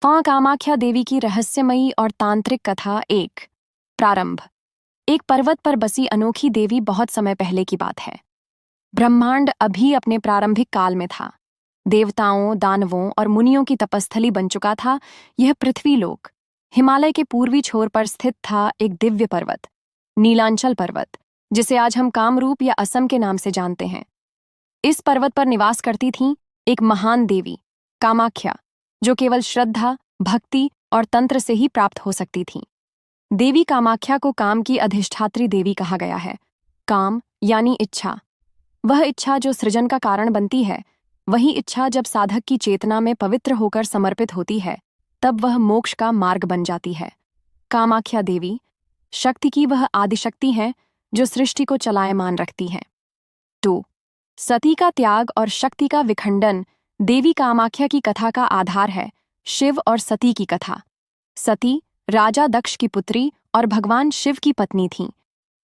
मां कामाख्या देवी की रहस्यमयी और तांत्रिक कथा। एक प्रारंभ। एक पर्वत पर बसी अनोखी देवी बहुत समय पहले की बात है। ब्रह्मांड अभी अपने प्रारंभिक काल में था। देवताओं, दानवों और मुनियों की तपस्थली बन चुका था यह पृथ्वीलोक। हिमालय के पूर्वी छोर पर स्थित था एक दिव्य पर्वत, नीलांचल पर्वत, जिसे आज हम कामरूप या असम के नाम से जानते हैं। इस पर्वत पर निवास करती थीं एक महान देवी, कामाख्या, जो केवल श्रद्धा, भक्ति और तंत्र से ही प्राप्त हो सकती थीं। देवी कामाख्या को काम की अधिष्ठात्री देवी कहा गया है। काम यानी इच्छा, वह इच्छा जो सृजन का कारण बनती है। वही इच्छा जब साधक की चेतना में पवित्र होकर समर्पित होती है, तब वह मोक्ष का मार्ग बन जाती है। कामाख्या देवी शक्ति की वह आदिशक्ति है जो सृष्टि को चलायमान रखती है। 2. सती का त्याग और शक्ति का विखंडन। देवी कामाख्या की कथा का आधार है शिव और सती की कथा। सती राजा दक्ष की पुत्री और भगवान शिव की पत्नी थीं।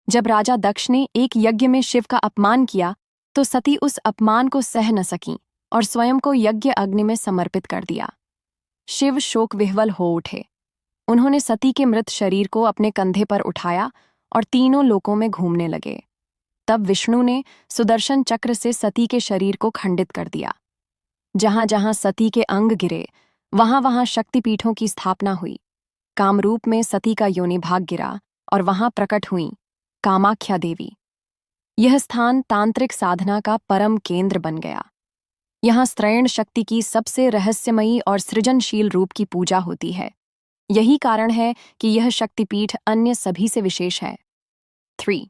जब राजा दक्ष ने एक यज्ञ में शिव का अपमान किया तो सती उस अपमान को सह न सकीं और स्वयं को यज्ञ अग्नि में समर्पित कर दिया। शिव शोक विह्वल हो उठे। उन्होंने सती के मृत शरीर को अपने कंधे पर उठाया और तीनों लोकों में घूमने लगे। तब विष्णु ने सुदर्शन चक्र से सती के शरीर को खंडित कर दिया। जहां जहां सती के अंग गिरे, वहां वहां शक्तिपीठों की स्थापना हुई। कामरूप में सती का योनि भाग गिरा और वहां प्रकट हुई कामाख्या देवी। यह स्थान तांत्रिक साधना का परम केंद्र बन गया। यहां स्त्रैण शक्ति की सबसे रहस्यमयी और सृजनशील रूप की पूजा होती है। यही कारण है कि यह शक्तिपीठ अन्य सभी से विशेष है। 3.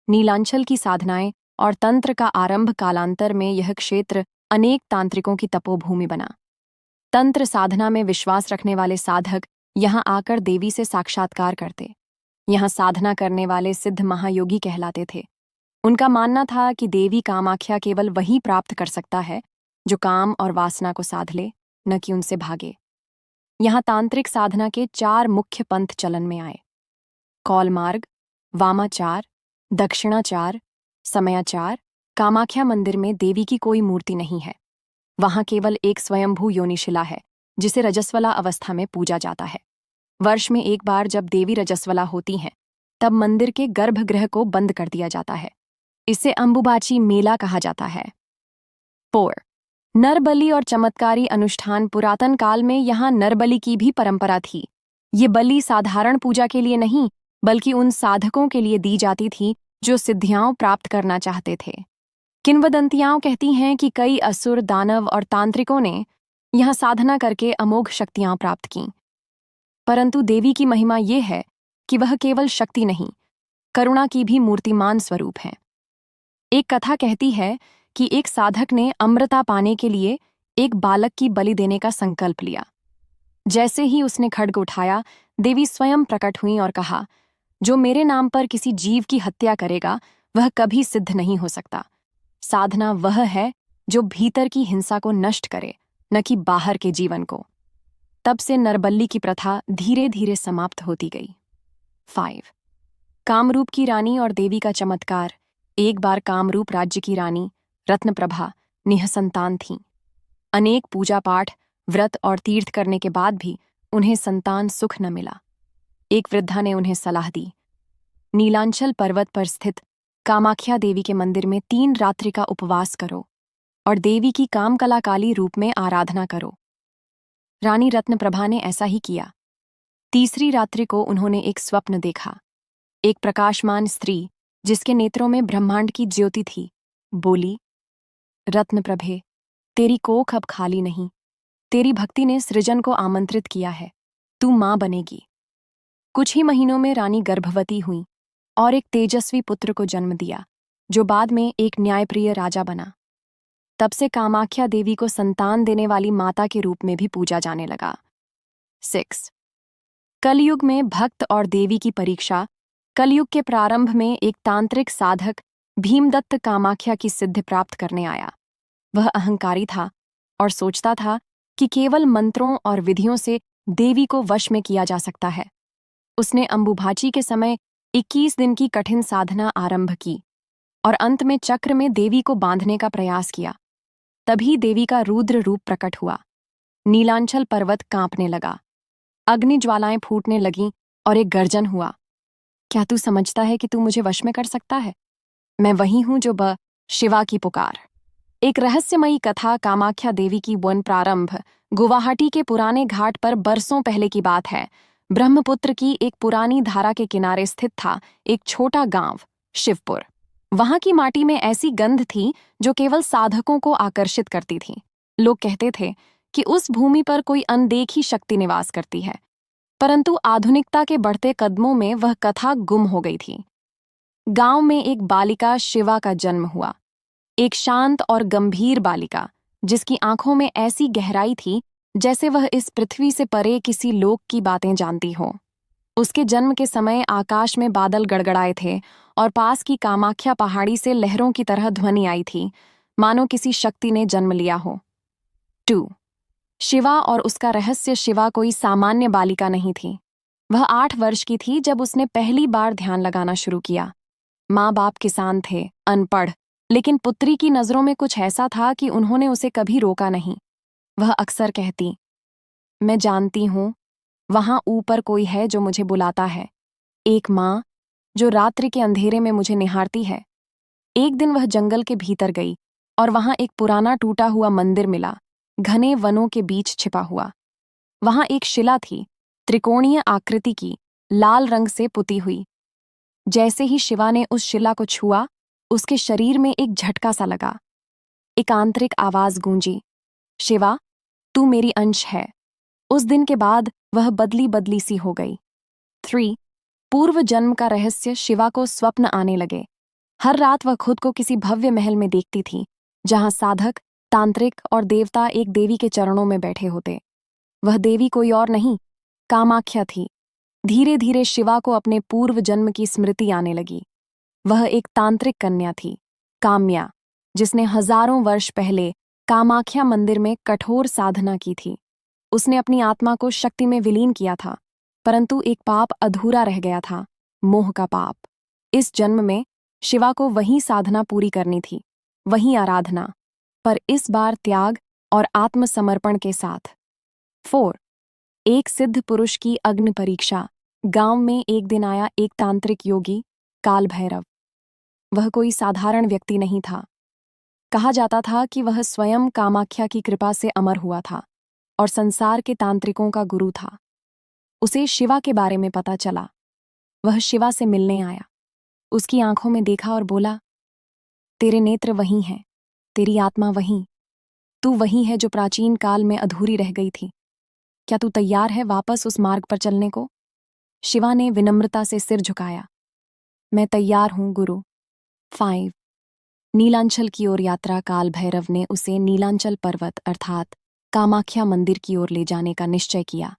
नीलांचल की साधनाएं और तंत्र का आरंभ। कालांतर में यह क्षेत्र अनेक तांत्रिकों की तपोभूमि बना। तंत्र साधना में विश्वास रखने वाले साधक यहां आकर देवी से साक्षात्कार करते। यहां साधना करने वाले सिद्ध महायोगी कहलाते थे। उनका मानना था कि देवी कामाख्या केवल वही प्राप्त कर सकता है जो काम और वासना को साध ले, न कि उनसे भागे। यहां तांत्रिक साधना के 4 मुख्य पंथ चलन में आए: कौल मार्ग, वामाचार, दक्षिणाचार, समयाचार। कामाख्या मंदिर में देवी की कोई मूर्ति नहीं है। वहां केवल एक स्वयंभू योनिशिला है जिसे रजस्वला अवस्था में पूजा जाता है। वर्ष में एक बार जब देवी रजस्वला होती हैं, तब मंदिर के गर्भगृह को बंद कर दिया जाता है। इसे अंबुबाची मेला कहा जाता है। 4. नरबलि और चमत्कारी अनुष्ठान। पुरातन काल में यहाँ नरबलि की भी परंपरा थी। ये बलि साधारण पूजा के लिए नहीं, बल्कि उन साधकों के लिए दी जाती थी जो सिद्धियां प्राप्त करना चाहते थे। किंवदंतियां कहती हैं कि कई असुर, दानव और तांत्रिकों ने यहाँ साधना करके अमोघ शक्तियां प्राप्त कीं। परंतु देवी की महिमा ये है कि वह केवल शक्ति नहीं, करुणा की भी मूर्तिमान स्वरूप है। एक कथा कहती है कि एक साधक ने अमृता पाने के लिए एक बालक की बलि देने का संकल्प लिया। जैसे ही उसने खड्ग उठाया, देवी स्वयं प्रकट हुई और कहा, जो मेरे नाम पर किसी जीव की हत्या करेगा वह कभी सिद्ध नहीं हो सकता। साधना वह है जो भीतर की हिंसा को नष्ट करे, न कि बाहर के जीवन को। तब से नरबल्ली की प्रथा धीरे धीरे समाप्त होती गई। 5. कामरूप की रानी और देवी का चमत्कार। एक बार कामरूप राज्य की रानी रत्नप्रभा निःसंतान थीं। अनेक पूजा पाठ, व्रत और तीर्थ करने के बाद भी उन्हें संतान सुख न मिला। एक वृद्धा ने उन्हें सलाह दी, नीलांचल पर्वत पर स्थित कामाख्या देवी के मंदिर में 3 रात्रि का उपवास करो और देवी की कामकला काली रूप में आराधना करो। रानी रत्नप्रभा ने ऐसा ही किया। तीसरी रात्रि को उन्होंने एक स्वप्न देखा। एक प्रकाशमान स्त्री जिसके नेत्रों में ब्रह्मांड की ज्योति थी, बोली, रत्नप्रभे, तेरी कोख अब खाली नहीं। तेरी भक्ति ने सृजन को आमंत्रित किया है। तू मां बनेगी। कुछ ही महीनों में रानी गर्भवती हुई और एक तेजस्वी पुत्र को जन्म दिया, जो बाद में एक न्यायप्रिय राजा बना। तब से कामाख्या देवी को संतान देने वाली माता के रूप में भी पूजा जाने लगा। 6. कलयुग में भक्त और देवी की परीक्षा। कलयुग के प्रारंभ में एक तांत्रिक साधक भीमदत्त कामाख्या की सिद्धि प्राप्त करने आया। वह अहंकारी था और सोचता था कि केवल मंत्रों और विधियों से देवी को वश में किया जा सकता है। उसने अंबुबाची के समय 21 दिन की कठिन साधना आरंभ की और अंत में चक्र में देवी को बांधने का प्रयास किया। तभी देवी का रुद्र रूप प्रकट हुआ। नीलांचल पर्वत कांपने लगा। अग्नि ज्वालाएं फूटने लगीं और एक गर्जन हुआ। क्या तू समझता है कि तू मुझे वश में कर सकता है? मैं वही हूं जो शिवा की पुकार। एक रहस्यमयी कथा कामाख्या देवी की वन प्रारंभ गुवाहाटी के पुराने घाट पर बरसों पहले की बात है। ब्रह्मपुत्र की एक पुरानी धारा के किनारे स्थित था एक छोटा गांव, शिवपुर। वहां की माटी में ऐसी गंध थी जो केवल साधकों को आकर्षित करती थी। लोग कहते थे कि उस भूमि पर कोई अनदेखी शक्ति निवास करती है, परंतु आधुनिकता के बढ़ते कदमों में वह कथा गुम हो गई थी। गांव में एक बालिका शिवा का जन्म हुआ, एक शांत और गंभीर बालिका जिसकी आंखों में ऐसी गहराई थी जैसे वह इस पृथ्वी से परे किसी लोक की बातें जानती हो। उसके जन्म के समय आकाश में बादल गड़गड़ाए थे और पास की कामाख्या पहाड़ी से लहरों की तरह ध्वनि आई थी, मानो किसी शक्ति ने जन्म लिया हो। 2. शिवा और उसका रहस्य। शिवा कोई सामान्य बालिका नहीं थी। वह 8 वर्ष की थी जब उसने पहली बार ध्यान लगाना शुरू किया। माँ बाप किसान थे, अनपढ़, लेकिन पुत्री की नजरों में कुछ ऐसा था कि उन्होंने उसे कभी रोका नहीं। वह अक्सर कहती, मैं जानती हूं, वहां ऊपर कोई है जो मुझे बुलाता है, एक माँ जो रात्रि के अंधेरे में मुझे निहारती है। एक दिन वह जंगल के भीतर गई और वहां एक पुराना टूटा हुआ मंदिर मिला, घने वनों के बीच छिपा हुआ। वहां एक शिला थी, त्रिकोणीय आकृति की, लाल रंग से पुती हुई। जैसे ही शिवा ने उस शिला को छुआ, उसके शरीर में एक झटका सा लगा। एक आंतरिक आवाज गूंजी, शिवा, तू मेरी अंश है। उस दिन के बाद वह बदली बदली सी हो गई। 3. पूर्व जन्म का रहस्य। शिवा को स्वप्न आने लगे। हर रात वह खुद को किसी भव्य महल में देखती थी, जहां साधक, तांत्रिक और देवता एक देवी के चरणों में बैठे होते। वह देवी कोई और नहीं, कामाख्या थी। धीरे धीरे शिवा को अपने पूर्व जन्म की स्मृति आने लगी। वह एक तांत्रिक कन्या थी, काम्या, जिसने हजारों वर्ष पहले कामाख्या मंदिर में कठोर साधना की थी। उसने अपनी आत्मा को शक्ति में विलीन किया था, परंतु एक पाप अधूरा रह गया था, मोह का पाप। इस जन्म में शिवा को वही साधना पूरी करनी थी, वही आराधना, पर इस बार त्याग और आत्मसमर्पण के साथ। 4. एक सिद्ध पुरुष की अग्नि परीक्षा। गांव में एक दिन आया एक तांत्रिक योगी, काल भैरव। वह कोई साधारण व्यक्ति नहीं था। कहा जाता था कि वह स्वयं कामाख्या की कृपा से अमर हुआ था और संसार के तांत्रिकों का गुरु था। उसे शिवा के बारे में पता चला। वह शिवा से मिलने आया, उसकी आंखों में देखा और बोला, तेरे नेत्र वही हैं, तेरी आत्मा वही, तू वही है जो प्राचीन काल में अधूरी रह गई थी। क्या तू तैयार है वापस उस मार्ग पर चलने को? शिवा ने विनम्रता से सिर झुकाया, मैं तैयार हूं गुरु। 5. नीलांचल की ओर यात्रा। काल भैरव ने उसे नीलांचल पर्वत अर्थात कामाख्या मंदिर की ओर ले जाने का निश्चय किया।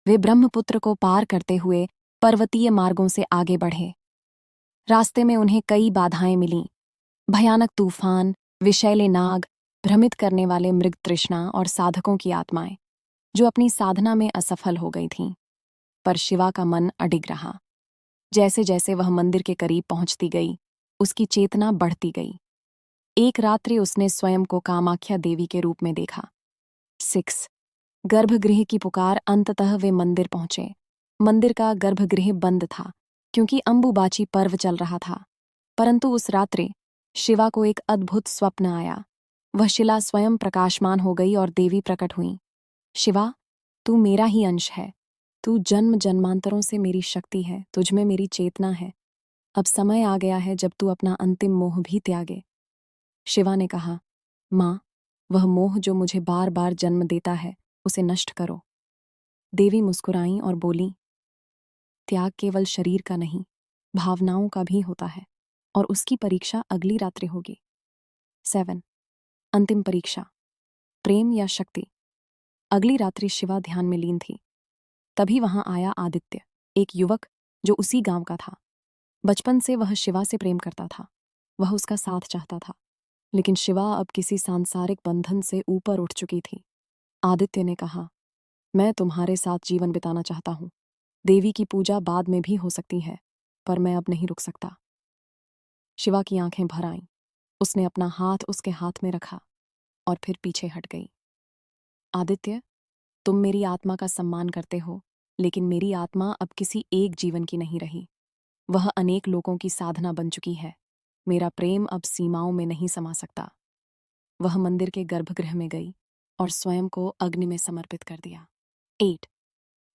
वे ब्रह्मपुत्र को पार करते हुए पर्वतीय मार्गों से आगे बढ़े। रास्ते में उन्हें कई बाधाएं मिलीं, भयानक तूफान, विषैले नाग, भ्रमित करने वाले मृग तृष्णा और साधकों की आत्माएं जो अपनी साधना में असफल हो गई थीं। पर शिवा का मन अडिग रहा। जैसे जैसे वह मंदिर के करीब पहुंचती गई, उसकी चेतना बढ़ती गई। एक रात्रि उसने स्वयं को कामाख्या देवी के रूप में देखा। 6. गर्भगृह की पुकार। अंततः वे मंदिर पहुंचे। मंदिर का गर्भगृह बंद था क्योंकि अंबुबाची पर्व चल रहा था, परंतु उस रात्रि शिवा को एक अद्भुत स्वप्न आया। वह शिला स्वयं प्रकाशमान हो गई और देवी प्रकट हुई। शिवा, तू मेरा ही अंश है, तू जन्म जन्मांतरों से मेरी शक्ति है, तुझमें मेरी चेतना है। अब समय आ गया है जब तू अपना अंतिम मोह भी त्यागे। शिवा ने कहा, माँ, वह मोह जो मुझे बार बार जन्म देता है, उसे नष्ट करो। देवी मुस्कुराईं और बोली, त्याग केवल शरीर का नहीं, भावनाओं का भी होता है, और उसकी परीक्षा अगली रात्रि होगी। 7. अंतिम परीक्षा। प्रेम या शक्ति। अगली रात्रि शिवा ध्यान में लीन थी। तभी वहां आया आदित्य, एक युवक जो उसी गांव का था। बचपन से वह शिवा से प्रेम करता था, वह उसका साथ चाहता था, लेकिन शिवा अब किसी सांसारिक बंधन से ऊपर उठ चुकी थी। आदित्य ने कहा, मैं तुम्हारे साथ जीवन बिताना चाहता हूं। देवी की पूजा बाद में भी हो सकती है, पर मैं अब नहीं रुक सकता। शिवा की आंखें भर आईं। उसने अपना हाथ उसके हाथ में रखा और फिर पीछे हट गई। आदित्य, तुम मेरी आत्मा का सम्मान करते हो, लेकिन मेरी आत्मा अब किसी एक जीवन की नहीं रही। वह अनेक लोगों की साधना बन चुकी है। मेरा प्रेम अब सीमाओं में नहीं समा सकता। वह मंदिर के गर्भगृह में गई और स्वयं को अग्नि में समर्पित कर दिया। 8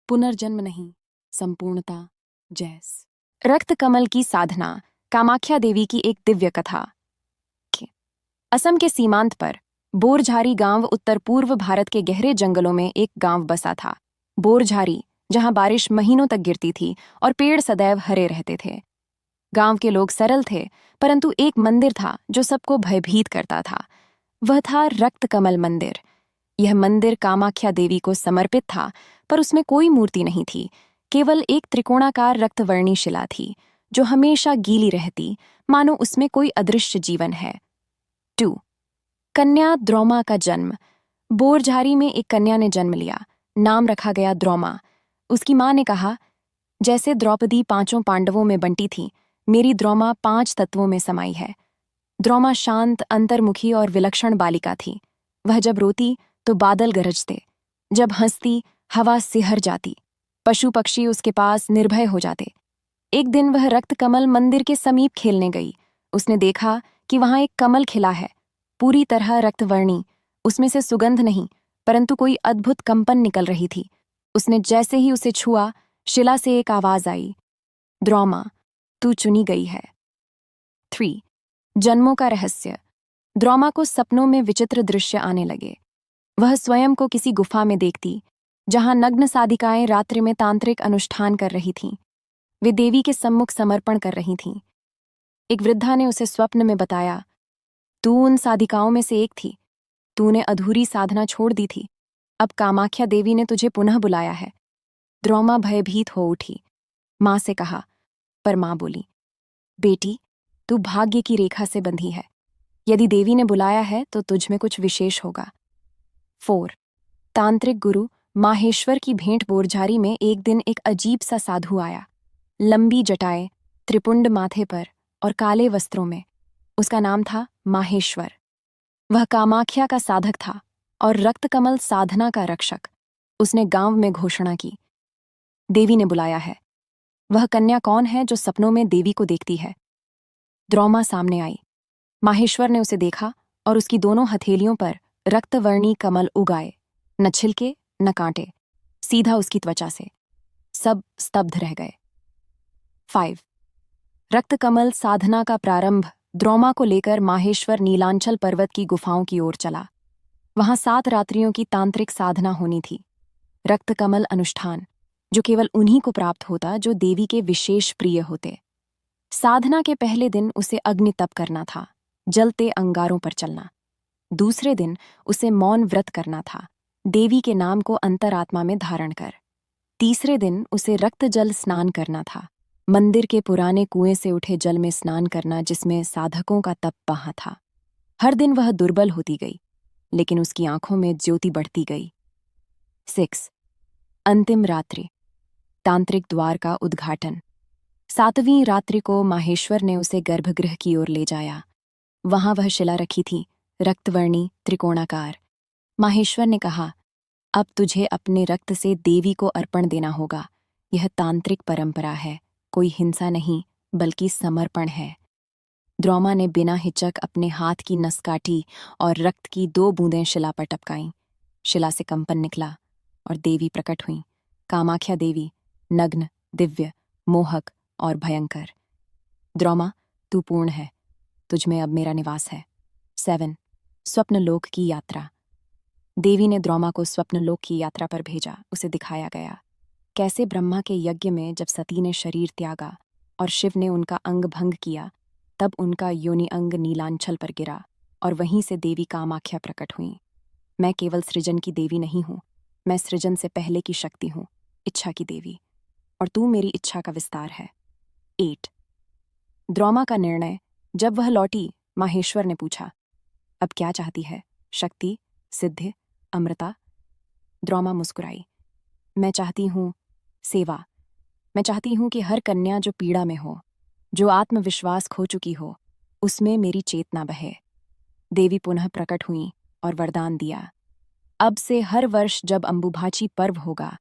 पुनर्जन्म नहीं, संपूर्णता। जैस रक्त कमल की साधना। कामाख्या देवी की एक दिव्य कथा। असम के सीमांत पर बोरझारी गांव उत्तर पूर्व भारत के गहरे जंगलों में एक गांव बसा था। बोरझारी, जहां बारिश महीनों तक गिरती थी और पेड़ सदैव हरे रहते थे। गांव के लोग सरल थे, परंतु एक मंदिर था जो सबको भयभीत करता था। वह था रक्त कमल मंदिर। यह मंदिर कामाख्या देवी को समर्पित था, पर उसमें कोई मूर्ति नहीं थी। केवल एक त्रिकोणाकार रक्तवर्णी शिला थी, जो हमेशा गीली रहती, मानो उसमें कोई अदृश्य जीवन है। 2 कन्या द्रौमा का जन्म। बोरझारी में एक कन्या ने जन्म लिया। नाम रखा गया द्रौमा। उसकी मां ने कहा, जैसे द्रौपदी 5 पांडवों में बंटी थी, मेरी द्रौमा 5 तत्वों में समाई है। द्रौमा शांत, अंतर्मुखी और विलक्षण बालिका थी। वह जब रोती तो बादल गरजते, जब हंसती हवा सिहर जाती, पशु पक्षी उसके पास निर्भय हो जाते। एक दिन वह रक्त कमल मंदिर के समीप खेलने गई। उसने देखा कि वहां एक कमल खिला है, पूरी तरह रक्तवर्णी। उसमें से सुगंध नहीं, परंतु कोई अद्भुत कंपन निकल रही थी। उसने जैसे ही उसे छुआ, शिला से एक आवाज आई, द्रौमा, तू चुनी गई है। 3 जन्मों का रहस्य। द्रौमा को सपनों में विचित्र दृश्य आने लगे। वह स्वयं को किसी गुफा में देखती, जहां नग्न साधिकाएं रात्रि में तांत्रिक अनुष्ठान कर रही थीं। वे देवी के सम्मुख समर्पण कर रही थीं। एक वृद्धा ने उसे स्वप्न में बताया, तू उन साधिकाओं में से एक थी। तूने अधूरी साधना छोड़ दी थी। अब कामाख्या देवी ने तुझे पुनः बुलाया है। द्रौमा भयभीत हो उठी। मां से कहा, पर मां बोली, बेटी, तू भाग्य की रेखा से बंधी है। यदि देवी ने बुलाया है तो तुझ में कुछ विशेष होगा। 4 तांत्रिक गुरु। माहेश्वर की भेंट। बोरझारी में एक दिन एक अजीब सा साधु आया। लंबी जटाएं, त्रिपुंड माथे पर और काले वस्त्रों में। उसका नाम था माहेश्वर। वह कामाख्या का साधक था और रक्तकमल साधना का रक्षक। उसने गांव में घोषणा की, देवी ने बुलाया है। वह कन्या कौन है जो सपनों में देवी को देखती है? द्रौमा सामने आई। माहेश्वर ने उसे देखा और उसकी दोनों हथेलियों पर रक्तवर्णी कमल उगाए, न छिलके न कांटे, सीधा उसकी त्वचा से। सब स्तब्ध रह गए। 5 रक्तकमल साधना का प्रारंभ। द्रौमा को लेकर माहेश्वर नीलांचल पर्वत की गुफाओं की ओर चला। वहां 7 रात्रियों की तांत्रिक साधना होनी थी। रक्तकमल अनुष्ठान, जो केवल उन्हीं को प्राप्त होता जो देवी के विशेष प्रिय होते। साधना के पहले दिन उसे अग्नि तप करना था, जलते अंगारों पर चलना। दूसरे दिन उसे मौन व्रत करना था, देवी के नाम को अंतरात्मा में धारण कर। तीसरे दिन उसे रक्त जल स्नान करना था, मंदिर के पुराने कुएं से उठे जल में स्नान करना, जिसमें साधकों का तप वहां था। हर दिन वह दुर्बल होती गई, लेकिन उसकी आंखों में ज्योति बढ़ती गई। 6 अंतिम रात्रि। तांत्रिक द्वार का उद्घाटन। 7वीं रात्रि को माहेश्वर ने उसे गर्भगृह की ओर ले जाया। वहां वह शिला रखी थी, रक्तवर्णी, त्रिकोणाकार। माहेश्वर ने कहा, अब तुझे अपने रक्त से देवी को अर्पण देना होगा। यह तांत्रिक परंपरा है, कोई हिंसा नहीं बल्कि समर्पण है। द्रौमा ने बिना हिचक अपने हाथ की नस काटी और रक्त की 2 बूंदें शिला पर टपकाईं। शिला से कंपन निकला और देवी प्रकट हुई। कामाख्या देवी, नग्न, दिव्य, मोहक और भयंकर। द्रौमा, तू पूर्ण है, तुझमें अब मेरा निवास है। 7 स्वप्नलोक की यात्रा। देवी ने द्रौमा को स्वप्नलोक की यात्रा पर भेजा। उसे दिखाया गया कैसे ब्रह्मा के यज्ञ में जब सती ने शरीर त्यागा और शिव ने उनका अंग भंग किया, तब उनका योनि अंग नीलांचल पर गिरा और वहीं से देवी कामाख्या प्रकट हुई। मैं केवल सृजन की देवी नहीं हूं, मैं सृजन से पहले की शक्ति हूं, इच्छा की देवी, और तू मेरी इच्छा का विस्तार है। 8 द्रौमा का निर्णय। जब वह लौटी, माहेश्वर ने पूछा, अब क्या चाहती है? शक्ति, सिद्धि, अमृता? द्रौमा मुस्कुराई, मैं चाहती हूं सेवा। मैं चाहती हूं कि हर कन्या जो पीड़ा में हो, जो आत्मविश्वास खो चुकी हो, उसमें मेरी चेतना बहे। देवी पुनः प्रकट हुई और वरदान दिया, अब से हर वर्ष जब अंबुबाची पर्व होगा